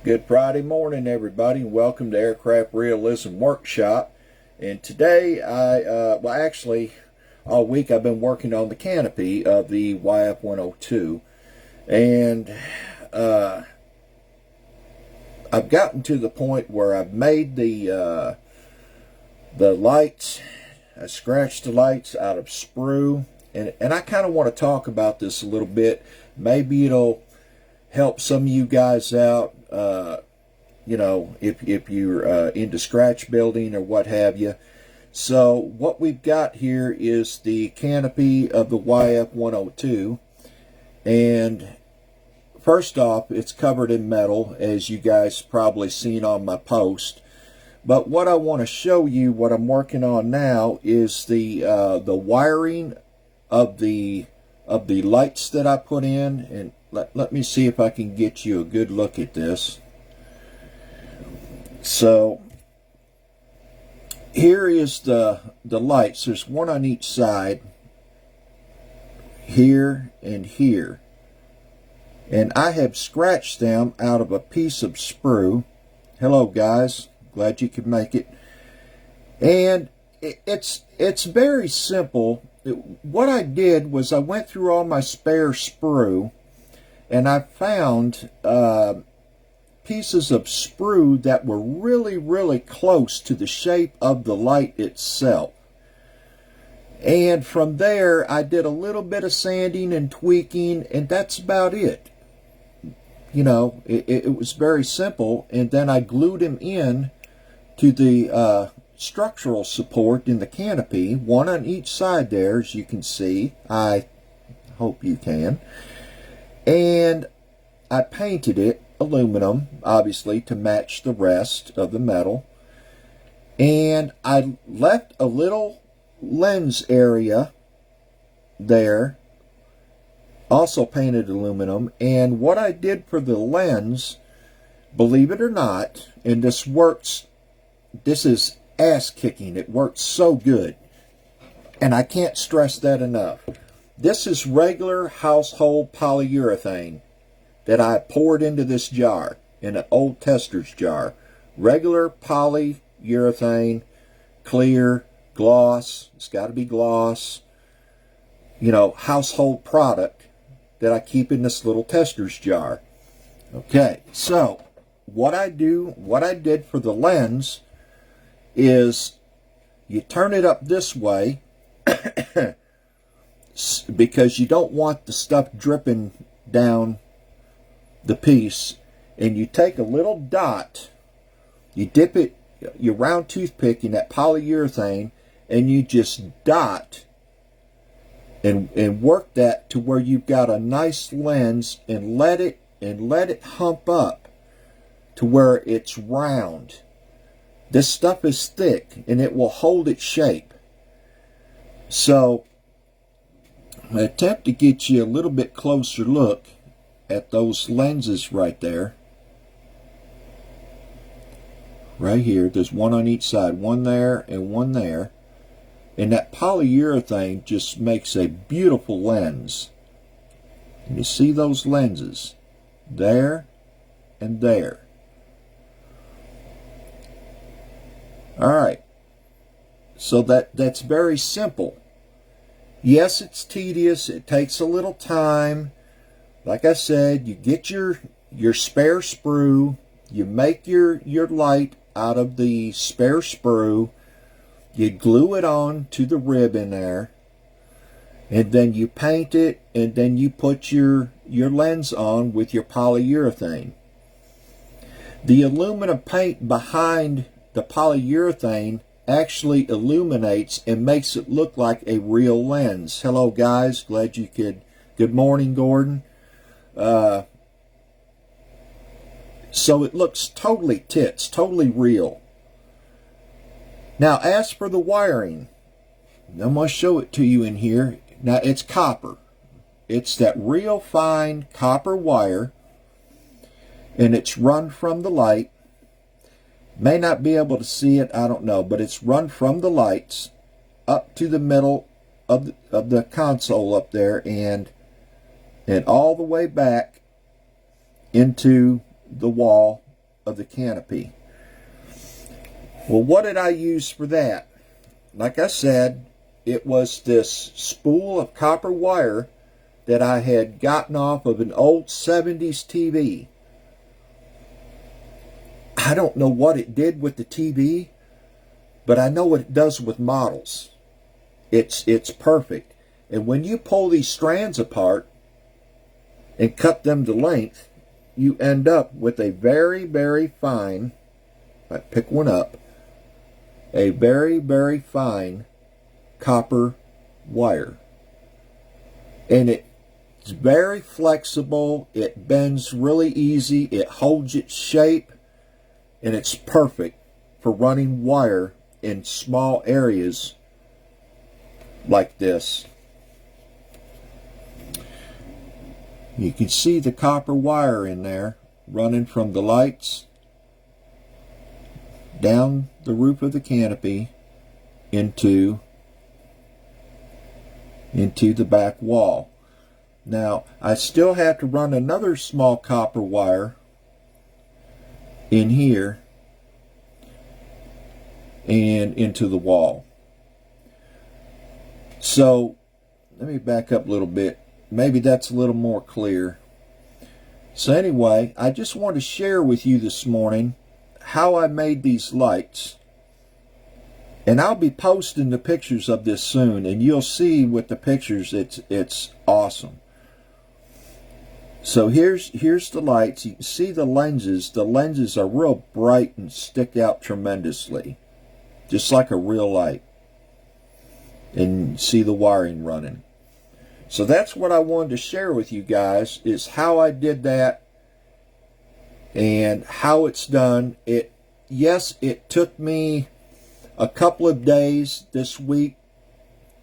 Good Friday morning, everybody, and welcome to Aircraft Realism Workshop. And today, all week I've been working on the canopy of the YF102, and I've gotten to the point where I've made the lights. I scratched the lights out of sprue, and I kind of want to talk about this a little bit. Maybe it'll help some of you guys out. If you're into scratch building or what have you. So what we've got here is the canopy of the YF102, and first off, it's covered in metal, as you guys probably seen on my post. But what I want to show you, what I'm working on now, is the wiring of the lights that I put in. And let me see if I can get you a good look at this. So here is the lights. There's one on each side, here and here. And I have scratched them out of a piece of sprue. Hello guys, glad you could make it. And it's very simple. What I did was I went through all my spare sprue, and I found pieces of sprue that were really close to the shape of the light itself. And from there, I did a little bit of sanding and tweaking, and that's about it. You know, it was very simple. And then I glued them in to the structural support in the canopy, one on each side there, as you can see. I hope you can. And I painted it aluminum, obviously, to match the rest of the metal. And I left a little lens area there, also painted aluminum. And what I did for the lens, believe it or not, and this is ass kicking, it works so good, and I can't stress that enough. This is regular household polyurethane that I poured into this jar, in an old tester's jar. Regular polyurethane, clear, gloss, it's got to be gloss, you know, household product that I keep in this little tester's jar. Okay, so what I did for the lens is you turn it up this way because you don't want the stuff dripping down the piece, and you take a little dot, you dip it, your round toothpick, in that polyurethane, and you just dot and work that to where you've got a nice lens, and let it hump up to where it's round. This stuff is thick, and it will hold its shape. So I attempt to get you a little bit closer look at those lenses right there. Right here, there's one on each side, one there and one there. And that polyurethane just makes a beautiful lens. And you see those lenses there and there. Alright, so that's very simple. Yes, it's tedious, it takes a little time. Like I said, you get your spare sprue, you make your light out of the spare sprue, you glue it on to the rib in there, and then you paint it, and then you put your lens on with your polyurethane. The aluminum paint behind the polyurethane actually illuminates and makes it look like a real lens. Hello guys, glad you could. Good morning, Gordon. So it looks totally tits, totally real. Now, as for the wiring, I'm going to show it to you in here. Now, it's copper. It's that real fine copper wire, and it's run from the light. May not be able to see it, I don't know, but it's run from the lights up to the middle of the console up there, and all the way back into the wall of the canopy. Well, what did I use for that? Like I said, it was this spool of copper wire that I had gotten off of an old 70s TV. I don't know what it did with the TV, but I know what it does with models. It's perfect. And when you pull these strands apart and cut them to length, you end up with a very, very fine, I pick one up, a very, very fine copper wire. And it's very flexible, it bends really easy, it holds its shape, and it's perfect for running wire in small areas like this. You can see the copper wire in there running from the lights down the roof of the canopy into the back wall. Now, I still have to run another small copper wire in here and into the wall. So, let me back up a little bit. Maybe that's a little more clear. So anyway, I just want to share with you this morning how I made these lights. And I'll be posting the pictures of this soon, and you'll see with the pictures it's awesome. So here's the lights. You can see the lenses. The lenses are real bright and stick out tremendously, just like a real light. And see the wiring running. So that's what I wanted to share with you guys, is how I did that and how it's done. Yes, it took me a couple of days this week,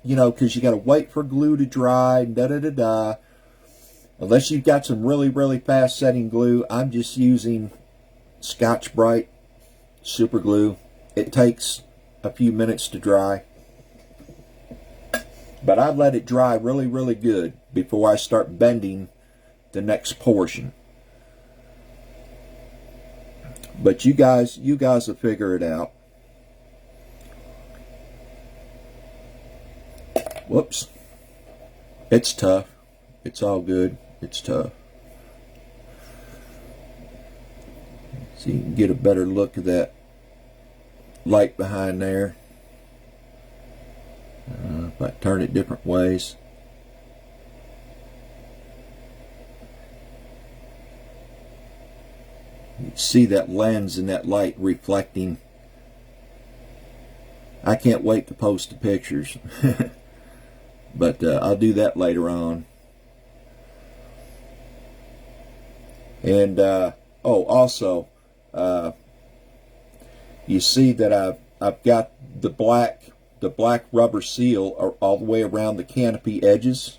you know, because you got to wait for glue to dry and da-da-da-da. Unless you've got some really, really fast setting glue. I'm just using Scotch-Brite super glue. It takes a few minutes to dry. But I let it dry really, really good before I start bending the next portion. But you guys will figure it out. Whoops. It's tough. It's all good. It's tough. So you can get a better look at that light behind there. If I turn it different ways. You can see that lens and that light reflecting. I can't wait to post the pictures. But I'll do that later on. And also, you see that I've got the black rubber seal all the way around the canopy edges.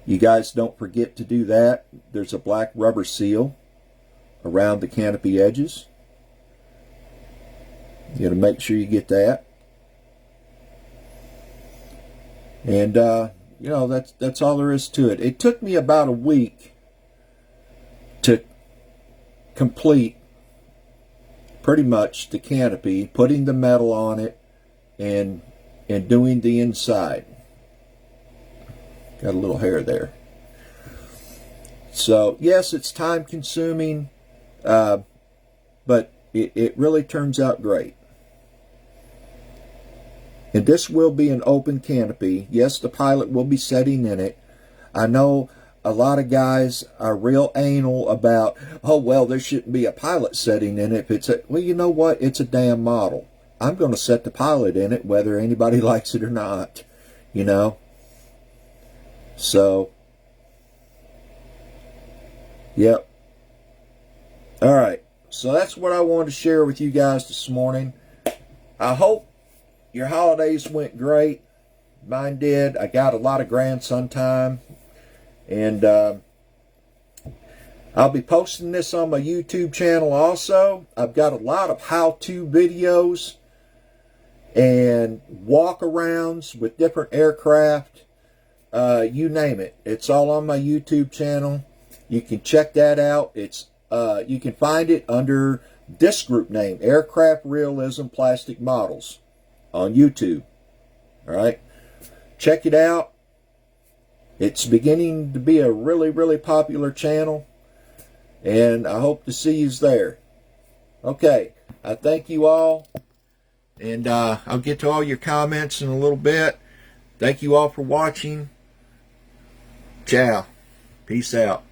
You guys don't forget to do that. There's a black rubber seal around the canopy edges. You got to make sure you get that. And you know, that's all there is to it. It took me about a week to complete pretty much the canopy, putting the metal on it and doing the inside. Got a little hair there. So yes, it's time consuming, but it really turns out great. And this will be an open canopy. Yes, the pilot will be setting in it. I know a lot of guys are real anal about, oh, well, there shouldn't be a pilot setting in it. If it's well, you know what? It's a damn model. I'm going to set the pilot in it whether anybody likes it or not, you know. So, yep. All right. So that's what I wanted to share with you guys this morning. I hope your holidays went great. Mine did. I got a lot of grandson time. And I'll be posting this on my YouTube channel also. I've got a lot of how-to videos and walk-arounds with different aircraft. You name it. It's all on my YouTube channel. You can check that out. It's You can find it under this group name, Aircraft Realism Plastic Models, on YouTube. All right, check it out. It's beginning to be a really, really popular channel, and I hope to see you there. Okay, I thank you all, and I'll get to all your comments in a little bit. Thank you all for watching. Ciao. Peace out.